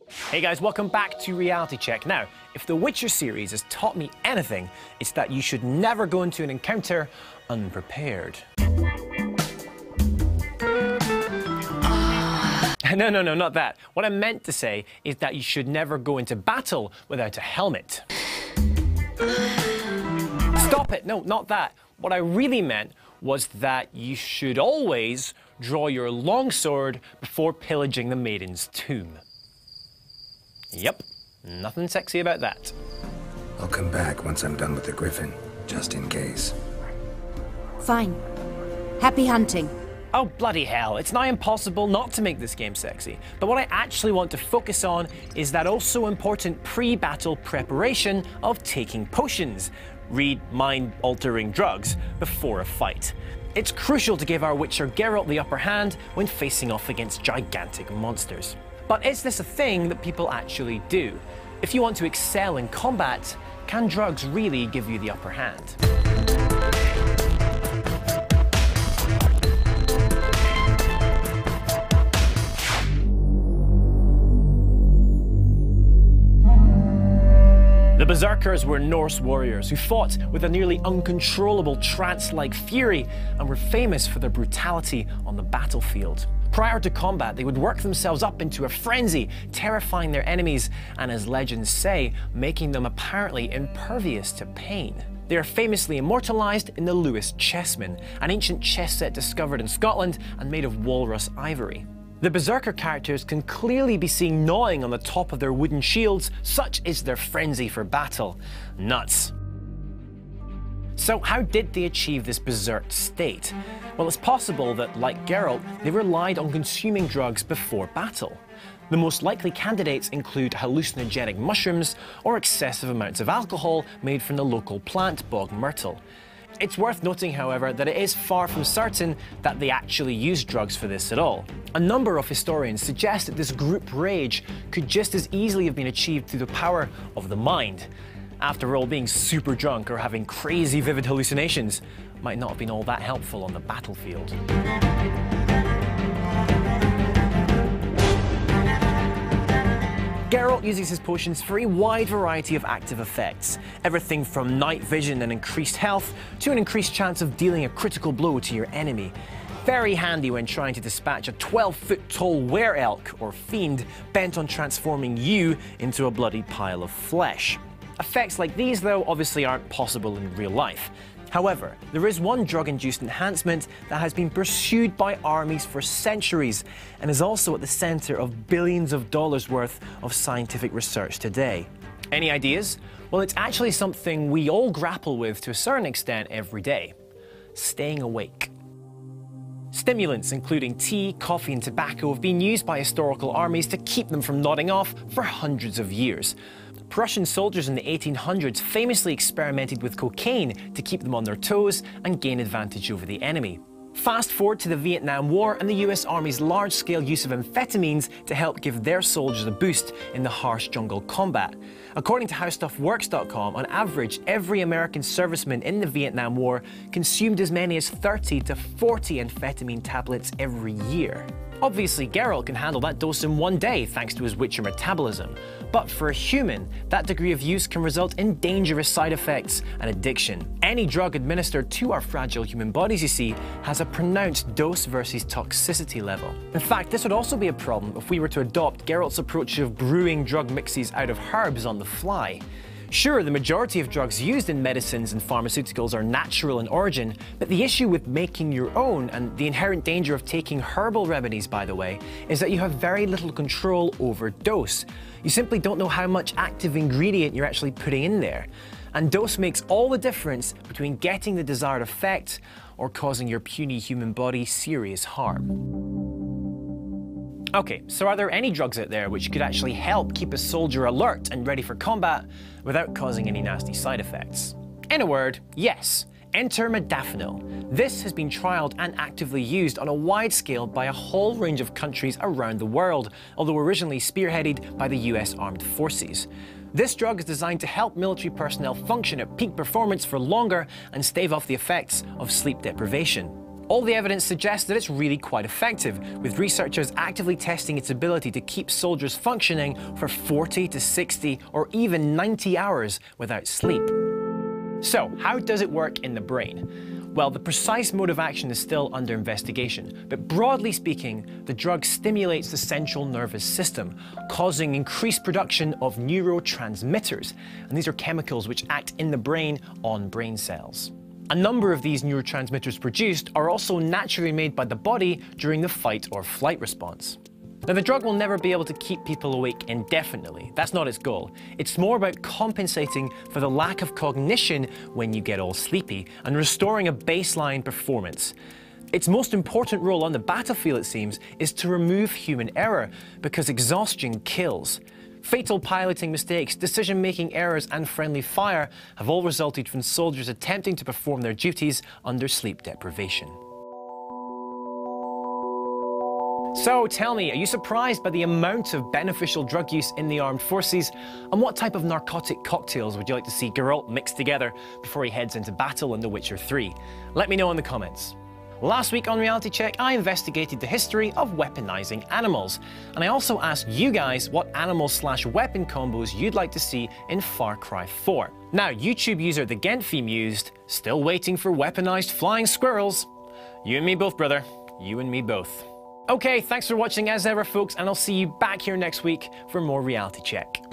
Hey guys, welcome back to Reality Check. Now, if the Witcher series has taught me anything, it's that you should never go into an encounter unprepared. No, not that. What I meant to say is that you should never go into battle without a helmet. Stop it! No, not that. What I really meant was that you should always draw your longsword before pillaging the maiden's tomb. Yep, nothing sexy about that. I'll come back once I'm done with the griffin, just in case. Fine. Happy hunting. Oh, bloody hell, it's now impossible not to make this game sexy. But what I actually want to focus on is that also important pre-battle preparation of taking potions, read mind-altering drugs, before a fight. It's crucial to give our Witcher Geralt the upper hand when facing off against gigantic monsters. But is this a thing that people actually do? If you want to excel in combat, can drugs really give you the upper hand? The Berserkers were Norse warriors who fought with a nearly uncontrollable trance-like fury and were famous for their brutality on the battlefield. Prior to combat, they would work themselves up into a frenzy, terrifying their enemies, and as legends say, making them apparently impervious to pain. They are famously immortalized in the Lewis Chessman, an ancient chess set discovered in Scotland and made of walrus ivory. The Berserker characters can clearly be seen gnawing on the top of their wooden shields, such is their frenzy for battle. Nuts. So how did they achieve this berserk state? Well, it's possible that, like Geralt, they relied on consuming drugs before battle. The most likely candidates include hallucinogenic mushrooms or excessive amounts of alcohol made from the local plant bog myrtle. It's worth noting, however, that it is far from certain that they actually used drugs for this at all. A number of historians suggest that this group rage could just as easily have been achieved through the power of the mind. After all, being super drunk or having crazy vivid hallucinations might not have been all that helpful on the battlefield. Geralt uses his potions for a wide variety of active effects, everything from night vision and increased health to an increased chance of dealing a critical blow to your enemy. Very handy when trying to dispatch a 12-foot-tall were-elk or fiend bent on transforming you into a bloody pile of flesh. Effects like these, though, obviously aren't possible in real life. However, there is one drug-induced enhancement that has been pursued by armies for centuries and is also at the center of billions of dollars worth of scientific research today. Any ideas? Well, it's actually something we all grapple with to a certain extent every day: staying awake. Stimulants, including tea, coffee, and tobacco, have been used by historical armies to keep them from nodding off for hundreds of years. Prussian soldiers in the 1800s famously experimented with cocaine to keep them on their toes and gain advantage over the enemy. Fast forward to the Vietnam War and the US Army's large-scale use of amphetamines to help give their soldiers a boost in the harsh jungle combat. According to HowStuffWorks.com, on average, every American serviceman in the Vietnam War consumed as many as 30 to 40 amphetamine tablets every year. Obviously, Geralt can handle that dose in one day thanks to his Witcher metabolism. But for a human, that degree of use can result in dangerous side effects and addiction. Any drug administered to our fragile human bodies, you see, has a pronounced dose versus toxicity level. In fact, this would also be a problem if we were to adopt Geralt's approach of brewing drug mixes out of herbs on the fly. Sure, the majority of drugs used in medicines and pharmaceuticals are natural in origin, but the issue with making your own, and the inherent danger of taking herbal remedies, by the way, is that you have very little control over dose. You simply don't know how much active ingredient you're actually putting in there. And dose makes all the difference between getting the desired effect or causing your puny human body serious harm. Okay, so are there any drugs out there which could actually help keep a soldier alert and ready for combat without causing any nasty side effects? In a word, yes. Enter modafinil. This has been trialled and actively used on a wide scale by a whole range of countries around the world, although originally spearheaded by the US Armed Forces. This drug is designed to help military personnel function at peak performance for longer and stave off the effects of sleep deprivation. All the evidence suggests that it's really quite effective, with researchers actively testing its ability to keep soldiers functioning for 40 to 60 or even 90 hours without sleep. So, how does it work in the brain? Well, the precise mode of action is still under investigation, but broadly speaking, the drug stimulates the central nervous system, causing increased production of neurotransmitters, and these are chemicals which act in the brain on brain cells. A number of these neurotransmitters produced are also naturally made by the body during the fight or flight response. Now, the drug will never be able to keep people awake indefinitely. That's not its goal. It's more about compensating for the lack of cognition when you get all sleepy and restoring a baseline performance. Its most important role on the battlefield, it seems, is to remove human error, because exhaustion kills. Fatal piloting mistakes, decision-making errors, and friendly fire have all resulted from soldiers attempting to perform their duties under sleep deprivation. So tell me, are you surprised by the amount of beneficial drug use in the armed forces? And what type of narcotic cocktails would you like to see Geralt mix together before he heads into battle in The Witcher 3? Let me know in the comments. Last week on Reality Check, I investigated the history of weaponizing animals, and I also asked you guys what animal/weapon combos you'd like to see in Far Cry 4. Now, YouTube user The Genfi mused, still waiting for weaponized flying squirrels. You and me both, brother. You and me both. Okay, thanks for watching as ever, folks, and I'll see you back here next week for more Reality Check.